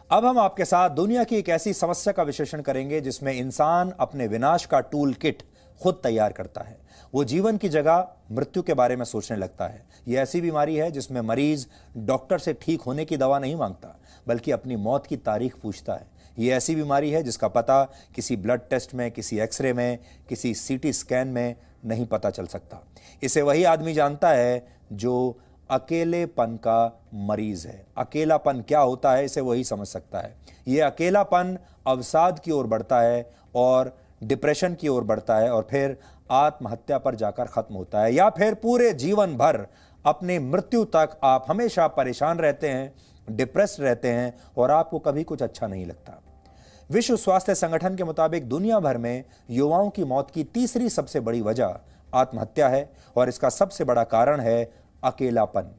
अब हम आपके साथ दुनिया की एक ऐसी समस्या का विश्लेषण करेंगे जिसमें इंसान अपने विनाश का टूल किट खुद तैयार करता है। वो जीवन की जगह मृत्यु के बारे में सोचने लगता है। यह ऐसी बीमारी है जिसमें मरीज डॉक्टर से ठीक होने की दवा नहीं मांगता, बल्कि अपनी मौत की तारीख पूछता है। ये ऐसी बीमारी है जिसका पता किसी ब्लड टेस्ट में, किसी एक्सरे में, किसी सीटी स्कैन में नहीं पता चल सकता। इसे वही आदमी जानता है जो अकेलेपन का मरीज है। अकेलापन क्या होता है इसे वही समझ सकता है। यह अकेलापन अवसाद की ओर बढ़ता है और डिप्रेशन की ओर बढ़ता है और फिर आत्महत्या पर जाकर खत्म होता है, या फिर पूरे जीवन भर अपनी मृत्यु तक आप हमेशा परेशान रहते हैं, डिप्रेस्ड रहते हैं और आपको कभी कुछ अच्छा नहीं लगता। विश्व स्वास्थ्य संगठन के मुताबिक दुनिया भर में युवाओं की मौत की तीसरी सबसे बड़ी वजह आत्महत्या है और इसका सबसे बड़ा कारण है अकेलापन।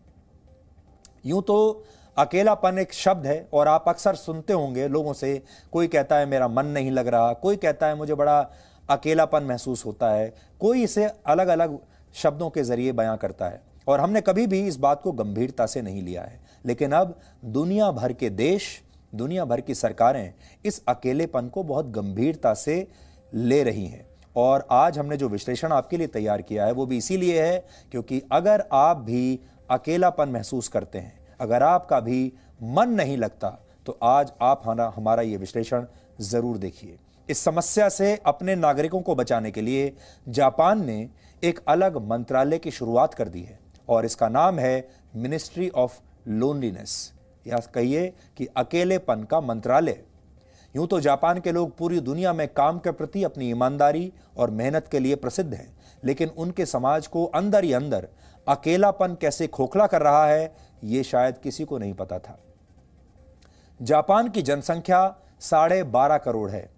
यूं तो अकेलापन एक शब्द है और आप अक्सर सुनते होंगे लोगों से, कोई कहता है मेरा मन नहीं लग रहा, कोई कहता है मुझे बड़ा अकेलापन महसूस होता है, कोई इसे अलग अलग शब्दों के जरिए बयां करता है और हमने कभी भी इस बात को गंभीरता से नहीं लिया है। लेकिन अब दुनिया भर के देश, दुनिया भर की सरकारें इस अकेलेपन को बहुत गंभीरता से ले रही हैं और आज हमने जो विश्लेषण आपके लिए तैयार किया है वो भी इसीलिए है क्योंकि अगर आप भी अकेलापन महसूस करते हैं, अगर आपका भी मन नहीं लगता, तो आज आप हमारा ये विश्लेषण जरूर देखिए। इस समस्या से अपने नागरिकों को बचाने के लिए जापान ने एक अलग मंत्रालय की शुरुआत कर दी है और इसका नाम है मिनिस्ट्री ऑफ लोनलीनेस, या कहिए कि अकेलेपन का मंत्रालय। यूं तो जापान के लोग पूरी दुनिया में काम के प्रति अपनी ईमानदारी और मेहनत के लिए प्रसिद्ध हैं, लेकिन उनके समाज को अंदर ही अंदर अकेलापन कैसे खोखला कर रहा है ये शायद किसी को नहीं पता था। जापान की जनसंख्या 12.5 करोड़ है।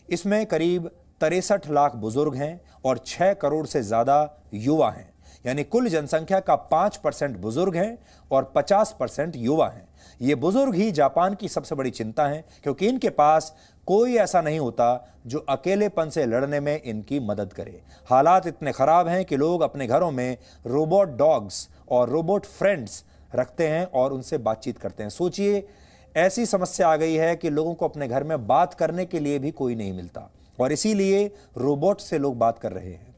इसमें करीब 63 लाख बुजुर्ग हैं और 6 करोड़ से ज्यादा युवा हैं, यानी कुल जनसंख्या का 5% बुजुर्ग हैं और 50% युवा हैं। ये बुजुर्ग ही जापान की सबसे बड़ी चिंता है क्योंकि इनके पास कोई ऐसा नहीं होता जो अकेलेपन से लड़ने में इनकी मदद करे। हालात इतने खराब हैं कि लोग अपने घरों में रोबोट डॉग्स और रोबोट फ्रेंड्स रखते हैं और उनसे बातचीत करते हैं। सोचिए, ऐसी समस्या आ गई है कि लोगों को अपने घर में बात करने के लिए भी कोई नहीं मिलता और इसीलिए रोबोट से लोग बात कर रहे हैं।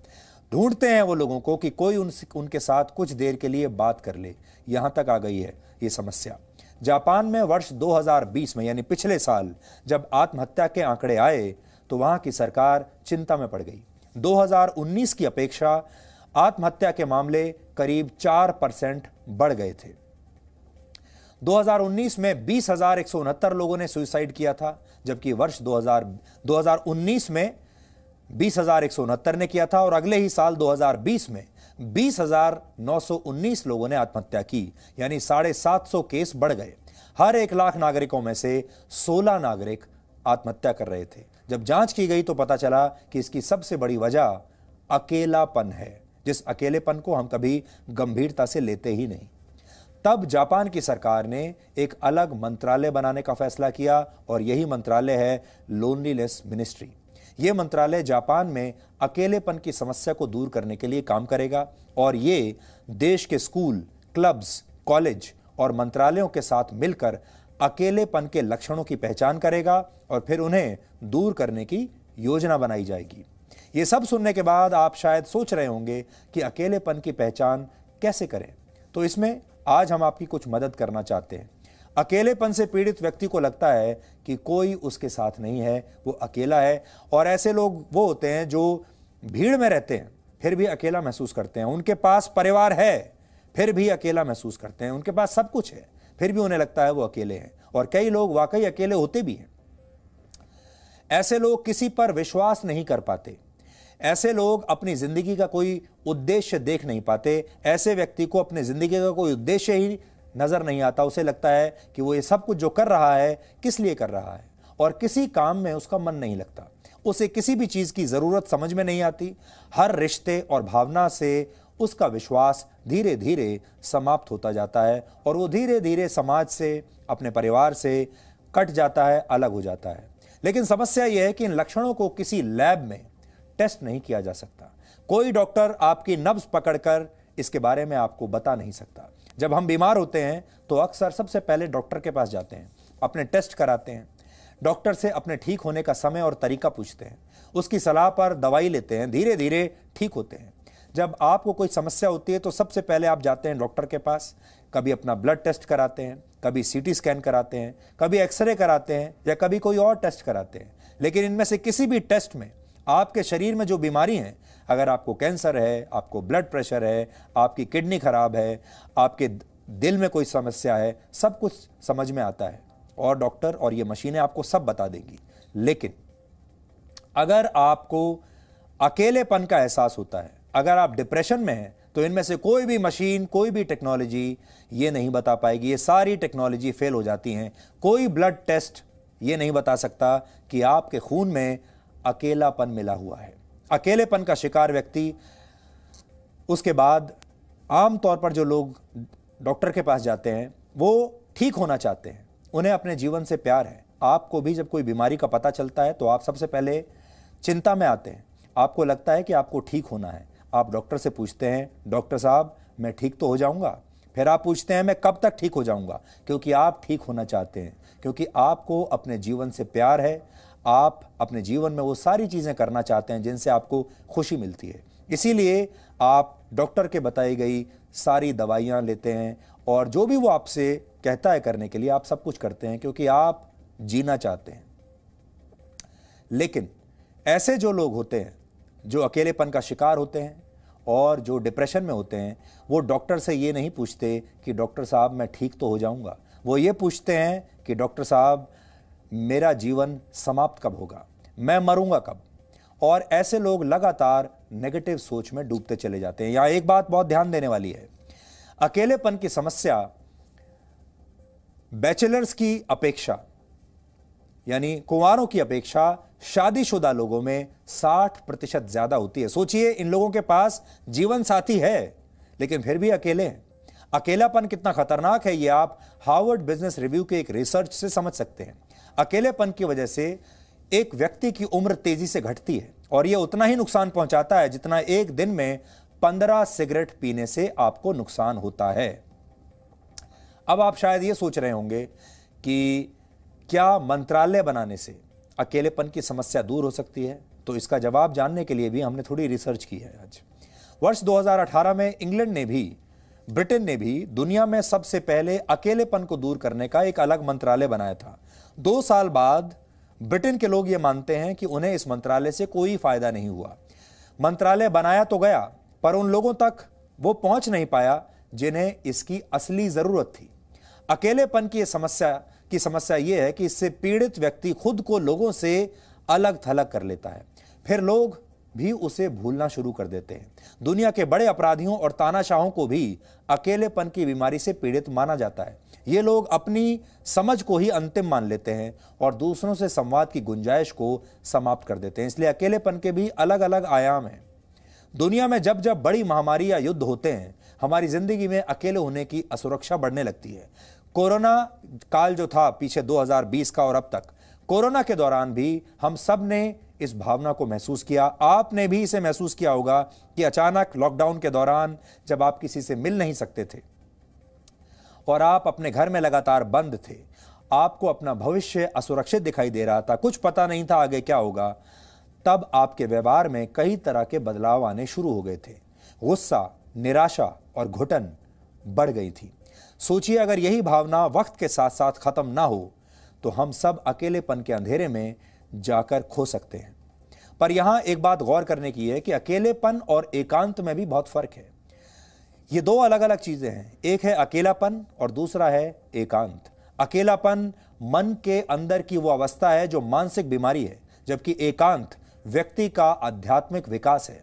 ढूंढते हैं वो लोगों को कि कोई उनके साथ कुछ देर के लिए बात कर ले। यहां तक आ गई है ये समस्या। जापान में वर्ष 2020 में, यानी पिछले साल, जब आत्महत्या के आंकड़े आए तो वहां की सरकार चिंता में पड़ गई। 2019 की अपेक्षा आत्महत्या के मामले करीब 4% बढ़ गए थे। 2019 में 20,169 लोगों ने सुसाइड किया था, जबकि वर्ष 2019 में 20,169 ने किया था और अगले ही साल 2020 में 20,919 लोगों ने आत्महत्या की, यानी 750 केस बढ़ गए। हर 1 लाख नागरिकों में से 16 नागरिक आत्महत्या कर रहे थे। जब जांच की गई तो पता चला कि इसकी सबसे बड़ी वजह अकेलापन है, जिस अकेलेपन को हम कभी गंभीरता से लेते ही नहीं। तब जापान की सरकार ने एक अलग मंत्रालय बनाने का फैसला किया और यही मंत्रालय है लोनलीनेस मिनिस्ट्री। यह मंत्रालय जापान में अकेलेपन की समस्या को दूर करने के लिए काम करेगा और ये देश के स्कूल, क्लब्स, कॉलेज और मंत्रालयों के साथ मिलकर अकेलेपन के लक्षणों की पहचान करेगा और फिर उन्हें दूर करने की योजना बनाई जाएगी। ये सब सुनने के बाद आप शायद सोच रहे होंगे कि अकेलेपन की पहचान कैसे करें, तो इसमें आज हम आपकी कुछ मदद करना चाहते हैं। अकेलेपन से पीड़ित व्यक्ति को लगता है कि कोई उसके साथ नहीं है, वो अकेला है, और ऐसे लोग वो होते हैं जो भीड़ में रहते हैं फिर भी अकेला महसूस करते हैं। उनके पास परिवार है फिर भी अकेला महसूस करते हैं, उनके पास सब कुछ है फिर भी उन्हें लगता है वो अकेले हैं, और कई लोग वाकई अकेले होते भी हैं। ऐसे लोग किसी पर विश्वास नहीं कर पाते, ऐसे लोग अपनी जिंदगी का कोई उद्देश्य देख नहीं पाते। ऐसे व्यक्ति को अपनी जिंदगी का कोई उद्देश्य ही नजर नहीं आता। उसे लगता है कि वो ये सब कुछ जो कर रहा है किस लिए कर रहा है, और किसी काम में उसका मन नहीं लगता। उसे किसी भी चीज की जरूरत समझ में नहीं आती। हर रिश्ते और भावना से उसका विश्वास धीरे धीरे समाप्त होता जाता है और वो धीरे धीरे समाज से, अपने परिवार से कट जाता है, अलग हो जाता है। लेकिन समस्या यह है कि इन लक्षणों को किसी लैब में टेस्ट नहीं किया जा सकता। कोई डॉक्टर आपकी नब्ज पकड़कर इसके बारे में आपको बता नहीं सकता। जब हम बीमार होते हैं तो अक्सर सबसे पहले डॉक्टर के पास जाते हैं, अपने टेस्ट कराते हैं, डॉक्टर से अपने ठीक होने का समय और तरीका पूछते हैं, उसकी सलाह पर दवाई लेते हैं, धीरे धीरे ठीक होते हैं। जब आपको कोई समस्या होती है तो सबसे पहले आप जाते हैं डॉक्टर के पास, कभी अपना ब्लड टेस्ट कराते हैं, कभी सीटी स्कैन कराते हैं, कभी एक्सरे कराते हैं या कभी कोई और टेस्ट कराते हैं। लेकिन इनमें से किसी भी टेस्ट में आपके शरीर में जो बीमारी है, अगर आपको कैंसर है, आपको ब्लड प्रेशर है, आपकी किडनी खराब है, आपके दिल में कोई समस्या है, सब कुछ समझ में आता है और डॉक्टर और ये मशीनें आपको सब बता देंगी। लेकिन अगर आपको अकेलेपन का एहसास होता है, अगर आप डिप्रेशन में हैं, तो इनमें से कोई भी मशीन, कोई भी टेक्नोलॉजी ये नहीं बता पाएगी। ये सारी टेक्नोलॉजी फेल हो जाती हैं। कोई ब्लड टेस्ट ये नहीं बता सकता कि आपके खून में अकेलापन मिला हुआ है। अकेलेपन का शिकार व्यक्ति, उसके बाद आमतौर पर जो लोग डॉक्टर के पास जाते हैं वो ठीक होना चाहते हैं, उन्हें अपने जीवन से प्यार है। आपको भी जब कोई बीमारी का पता चलता है तो आप सबसे पहले चिंता में आते हैं। आपको लगता है कि आपको ठीक होना है। आप डॉक्टर से पूछते हैं, डॉक्टर साहब मैं ठीक तो हो जाऊंगा? फिर आप पूछते हैं मैं कब तक ठीक हो जाऊंगा? क्योंकि आप ठीक होना चाहते हैं, क्योंकि आपको अपने जीवन से प्यार है। आप अपने जीवन में वो सारी चीजें करना चाहते हैं जिनसे आपको खुशी मिलती है। इसीलिए आप डॉक्टर के बताई गई सारी दवाइयां लेते हैं और जो भी वो आपसे कहता है करने के लिए आप सब कुछ करते हैं, क्योंकि आप जीना चाहते हैं। लेकिन ऐसे जो लोग होते हैं जो अकेलेपन का शिकार होते हैं और जो डिप्रेशन में होते हैं, वो डॉक्टर से ये नहीं पूछते कि डॉक्टर साहब मैं ठीक तो हो जाऊंगा। वो ये पूछते हैं कि डॉक्टर साहब मेरा जीवन समाप्त कब होगा, मैं मरूंगा कब? और ऐसे लोग लगातार नेगेटिव सोच में डूबते चले जाते हैं। यहां एक बात बहुत ध्यान देने वाली है, अकेलेपन की समस्या बैचलर्स की अपेक्षा, यानी कुंवारों की अपेक्षा शादीशुदा लोगों में 60% ज्यादा होती है। सोचिए, इन लोगों के पास जीवन साथी है लेकिन फिर भी अकेले हैं। अकेलापन कितना खतरनाक है, यह आप हार्वर्ड बिजनेस रिव्यू के एक रिसर्च से समझ सकते हैं। अकेलेपन की वजह से एक व्यक्ति की उम्र तेजी से घटती है और यह उतना ही नुकसान पहुंचाता है जितना एक दिन में 15 सिगरेट पीने से आपको नुकसान होता है। अब आप शायद यह सोच रहे होंगे कि क्या मंत्रालय बनाने से अकेलेपन की समस्या दूर हो सकती है? तो इसका जवाब जानने के लिए भी हमने थोड़ी रिसर्च की है। आज वर्ष 2018 में इंग्लैंड ने भी, ब्रिटेन ने भी दुनिया में सबसे पहले अकेलेपन को दूर करने का एक अलग मंत्रालय बनाया था। 2 साल बाद ब्रिटेन के लोग ये मानते हैं कि उन्हें इस मंत्रालय से कोई फायदा नहीं हुआ। मंत्रालय बनाया तो गया पर उन लोगों तक वो पहुंच नहीं पाया जिन्हें इसकी असली जरूरत थी। अकेलेपन की समस्या यह है कि इससे पीड़ित व्यक्ति खुद को लोगों से अलग थलग कर लेता है, फिर लोग भी उसे भूलना शुरू कर देते हैं। दुनिया के बड़े अपराधियों और तानाशाहों को भी अकेलेपन की बीमारी से पीड़ित माना जाता है। ये लोग अपनी समझ को ही अंतिम मान लेते हैं और दूसरों से संवाद की गुंजाइश को समाप्त कर देते हैं। इसलिए अकेलेपन के भी अलग अलग आयाम हैं। दुनिया में जब जब बड़ी महामारी या युद्ध होते हैं, हमारी जिंदगी में अकेले होने की असुरक्षा बढ़ने लगती है। कोरोना काल जो था पीछे 2020 का और अब तक, कोरोना के दौरान भी हम सब ने इस भावना को महसूस किया। आपने भी इसे महसूस किया होगा कि अचानक लॉकडाउन के दौरान जब आप किसी से मिल नहीं सकते थे और आप अपने घर में लगातार बंद थे, आपको अपना भविष्य असुरक्षित दिखाई दे रहा था, कुछ पता नहीं था आगे क्या होगा, तब आपके व्यवहार में कई तरह के बदलाव आने शुरू हो गए थे। गुस्सा, निराशा और घुटन बढ़ गई थी। सोचिए, अगर यही भावना वक्त के साथ साथ खत्म ना हो तो हम सब अकेलेपन के अंधेरे में जाकर खो सकते हैं। पर यहां एक बात गौर करने की है कि अकेलेपन और एकांत में भी बहुत फर्क है। ये दो अलग अलग चीजें हैं। एक है अकेलापन और दूसरा है एकांत। अकेलापन मन के अंदर की वो अवस्था है जो मानसिक बीमारी है, जबकि एकांत व्यक्ति का आध्यात्मिक विकास है।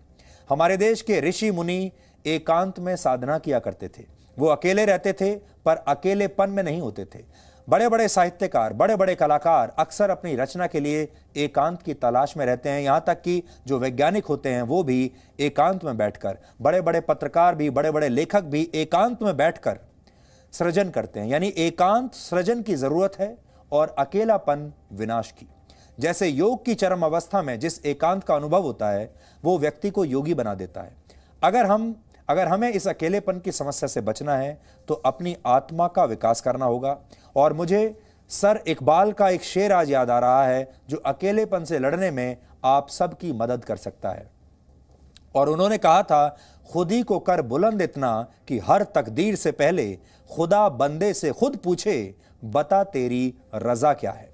हमारे देश के ऋषि मुनि एकांत में साधना किया करते थे। वो अकेले रहते थे पर अकेलेपन में नहीं होते थे। बड़े बड़े साहित्यकार, बड़े बड़े कलाकार अक्सर अपनी रचना के लिए एकांत की तलाश में रहते हैं। यहां तक कि जो वैज्ञानिक होते हैं वो भी एकांत में बैठकर, बड़े बड़े पत्रकार भी, बड़े बड़े लेखक भी एकांत में बैठकर सृजन करते हैं। यानी एकांत सृजन की जरूरत है और अकेलापन विनाश की। जैसे योग की चरम अवस्था में जिस एकांत का अनुभव होता है वो व्यक्ति को योगी बना देता है। अगर हमें इस अकेलेपन की समस्या से बचना है तो अपनी आत्मा का विकास करना होगा। और मुझे सर इकबाल का एक शेर आज याद आ रहा है जो अकेलेपन से लड़ने में आप सबकी मदद कर सकता है। और उन्होंने कहा था, खुद ही को कर बुलंद इतना कि हर तकदीर से पहले खुदा बंदे से खुद पूछे, बता तेरी रजा क्या है।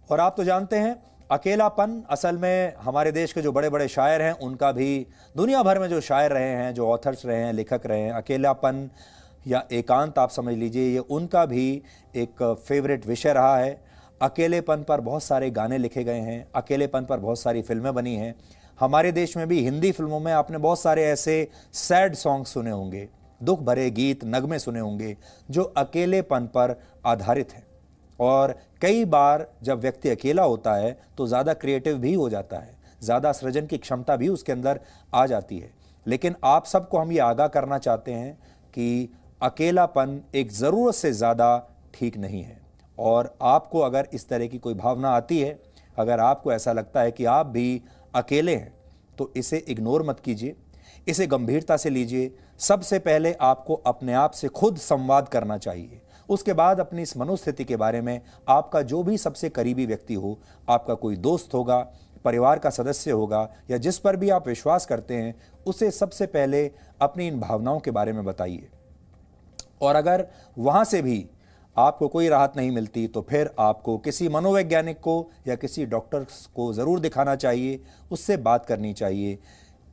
और आप तो जानते हैं, अकेलापन असल में हमारे देश के जो बड़े बड़े शायर हैं उनका भी, दुनिया भर में जो शायर रहे हैं, जो ऑथर्स रहे हैं, लेखक रहे हैं, अकेलापन या एकांत आप समझ लीजिए, ये उनका भी एक फेवरेट विषय रहा है। अकेलेपन पर बहुत सारे गाने लिखे गए हैं, अकेलेपन पर बहुत सारी फिल्में बनी हैं। हमारे देश में भी हिंदी फिल्मों में आपने बहुत सारे ऐसे सैड सॉन्ग सुने होंगे, दुख भरे गीत, नगमे सुने होंगे जो अकेलेपन पर आधारित हैं। और कई बार जब व्यक्ति अकेला होता है तो ज़्यादा क्रिएटिव भी हो जाता है, ज़्यादा सृजन की क्षमता भी उसके अंदर आ जाती है। लेकिन आप सबको हम ये आगाह करना चाहते हैं कि अकेलापन एक ज़रूरत से ज़्यादा ठीक नहीं है। और आपको अगर इस तरह की कोई भावना आती है, अगर आपको ऐसा लगता है कि आप भी अकेले हैं, तो इसे इग्नोर मत कीजिए, इसे गंभीरता से लीजिए। सबसे पहले आपको अपने आप से खुद संवाद करना चाहिए। उसके बाद अपनी इस मनोस्थिति के बारे में आपका जो भी सबसे करीबी व्यक्ति हो, आपका कोई दोस्त होगा, परिवार का सदस्य होगा, या जिस पर भी आप विश्वास करते हैं, उसे सबसे पहले अपनी इन भावनाओं के बारे में बताइए। और अगर वहाँ से भी आपको कोई राहत नहीं मिलती तो फिर आपको किसी मनोवैज्ञानिक को या किसी डॉक्टर को ज़रूर दिखाना चाहिए, उससे बात करनी चाहिए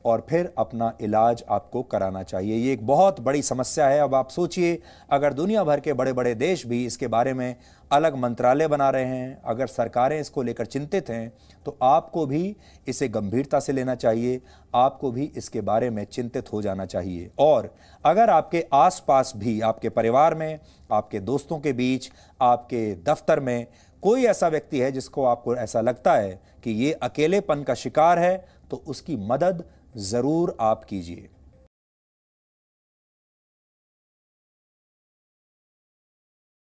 और फिर अपना इलाज आपको कराना चाहिए। ये एक बहुत बड़ी समस्या है। अब आप सोचिए, अगर दुनिया भर के बड़े बड़े देश भी इसके बारे में अलग मंत्रालय बना रहे हैं, अगर सरकारें इसको लेकर चिंतित हैं, तो आपको भी इसे गंभीरता से लेना चाहिए, आपको भी इसके बारे में चिंतित हो जाना चाहिए। और अगर आपके आसपास भी, आपके परिवार में, आपके दोस्तों के बीच, आपके दफ्तर में कोई ऐसा व्यक्ति है जिसको आपको ऐसा लगता है कि ये अकेलेपन का शिकार है, तो उसकी मदद ज़रूर आप कीजिए।